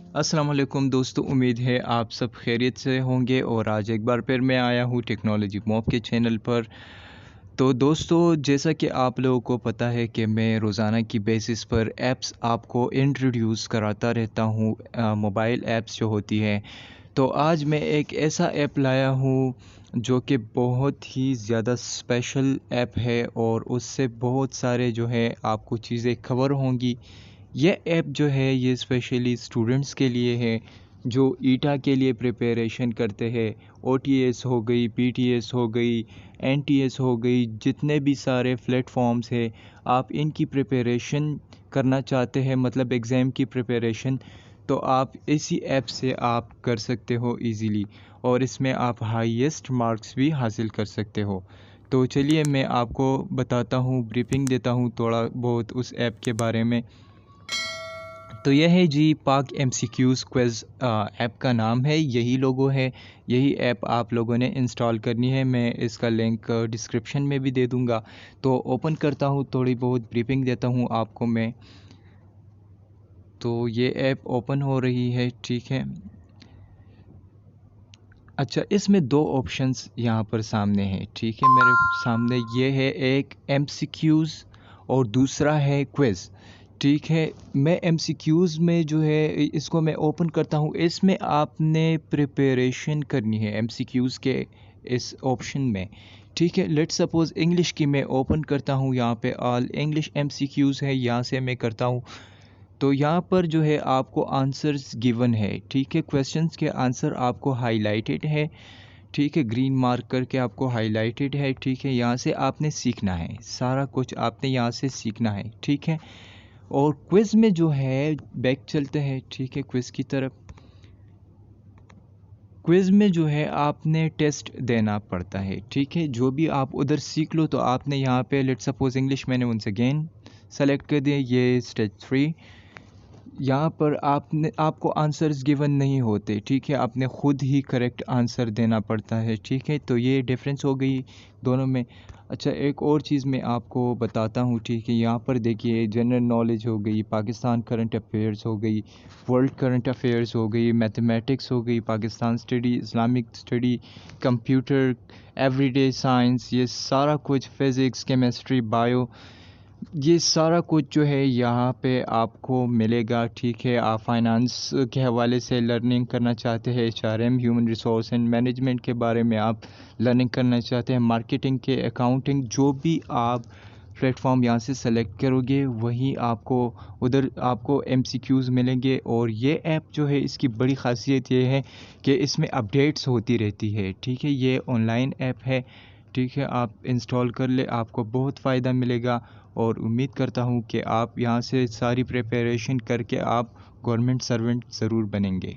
अस्सलाम वालेकुम दोस्तों, उम्मीद है आप सब खैरियत से होंगे और आज एक बार फिर मैं आया हूँ टेक्नोलॉजी मॉब के चैनल पर। तो दोस्तों, जैसा कि आप लोगों को पता है कि मैं रोज़ाना की बेसिस पर ऐप्स आपको इंट्रोड्यूस कराता रहता हूँ, मोबाइल ऐप्स जो होती हैं। तो आज मैं एक ऐसा ऐप लाया हूँ जो कि बहुत ही ज़्यादा स्पेशल ऐप है और उससे बहुत सारे जो है आपको चीज़ें कवर होंगी। ये ऐप जो है ये स्पेशली स्टूडेंट्स के लिए है जो ईटा के लिए प्रिपरेशन करते हैं। ओटीएस हो गई, पीटीएस हो गई, एनटीएस हो गई, जितने भी सारे प्लेटफॉर्म्स हैं, आप इनकी प्रिपरेशन करना चाहते हैं, मतलब एग्ज़ाम की प्रिपरेशन, तो आप इसी ऐप से आप कर सकते हो इजीली और इसमें आप हाईएस्ट मार्क्स भी हासिल कर सकते हो। तो चलिए मैं आपको बताता हूँ, ब्रीफिंग देता हूँ थोड़ा बहुत उस ऐप के बारे में। तो यह है जी पाक एमसीक्यूज़ क्विज़, ऐप का नाम है, यही लोगो है। यही ऐप आप लोगों ने इंस्टॉल करनी है। मैं इसका लिंक डिस्क्रिप्शन में भी दे दूंगा। तो ओपन करता हूँ, थोड़ी बहुत ब्रीफिंग देता हूँ आपको मैं। तो ये ऐप ओपन हो रही है, ठीक है। अच्छा, इसमें दो ऑप्शंस यहाँ पर सामने हैं, ठीक है। मेरे सामने ये है, एक एमसीक्यूज़ और दूसरा है क्विज़, ठीक है। मैं एमसीक्यूज़ में जो है इसको मैं ओपन करता हूँ। इसमें आपने प्रिपरेशन करनी है एमसीक्यूज़ के इस ऑप्शन में, ठीक है। लेट्स सपोज़ इंग्लिश की मैं ओपन करता हूँ, यहाँ पे ऑल इंग्लिश एमसीक्यूज़ है, यहाँ से मैं करता हूँ। तो यहाँ पर जो है आपको आंसर्स गिवन है, ठीक है। क्वेश्चंस के आंसर आपको हाईलाइटेड है, ठीक है। ग्रीन मार्क करके आपको हाईलाइटेड है, ठीक है। यहाँ से आपने सीखना है, सारा कुछ आपने यहाँ से सीखना है, ठीक है। और क्विज़ में जो है बैक चलते हैं, ठीक है, क्विज़ की तरफ। क्विज़ में जो है आपने टेस्ट देना पड़ता है, ठीक है। जो भी आप उधर सीख लो, तो आपने यहाँ पे लेट्स सपोज इंग्लिश मैंने वंस अगेन सेलेक्ट कर दिया, ये स्टेज 3। यहाँ पर आपको आंसर्स गिवन नहीं होते, ठीक है। आपने ख़ुद ही करेक्ट आंसर देना पड़ता है, ठीक है। तो ये डिफरेंस हो गई दोनों में। अच्छा, एक और चीज़ मैं आपको बताता हूँ, ठीक है। यहाँ पर देखिए जनरल नॉलेज हो गई, पाकिस्तान करंट अफेयर्स हो गई, वर्ल्ड करंट अफेयर्स हो गई, मैथमेटिक्स हो गई, Pakistan study, Islamic study, computer, everyday science, ये सारा कुछ, फिज़िक्स, केमिस्ट्री, बायो, ये सारा कुछ जो है यहाँ पे आपको मिलेगा, ठीक है। आप फाइनेंस के हवाले से लर्निंग करना चाहते हैं, HRM, human resource and management के बारे में आप लर्निंग करना चाहते हैं, मार्केटिंग के, अकाउंटिंग, जो भी आप प्लेटफॉर्म यहाँ से सेलेक्ट करोगे वहीं आपको उधर आपको एमसीक्यूज़ मिलेंगे। और ये ऐप जो है इसकी बड़ी ख़ासियत ये है कि इसमें अपडेट्स होती रहती है, ठीक है। ये ऑनलाइन ऐप है, ठीक है। आप इंस्टॉल कर ले, आपको बहुत फ़ायदा मिलेगा और उम्मीद करता हूँ कि आप यहाँ से सारी प्रिपरेशन करके आप गवर्नमेंट सर्वेंट ज़रूर बनेंगे।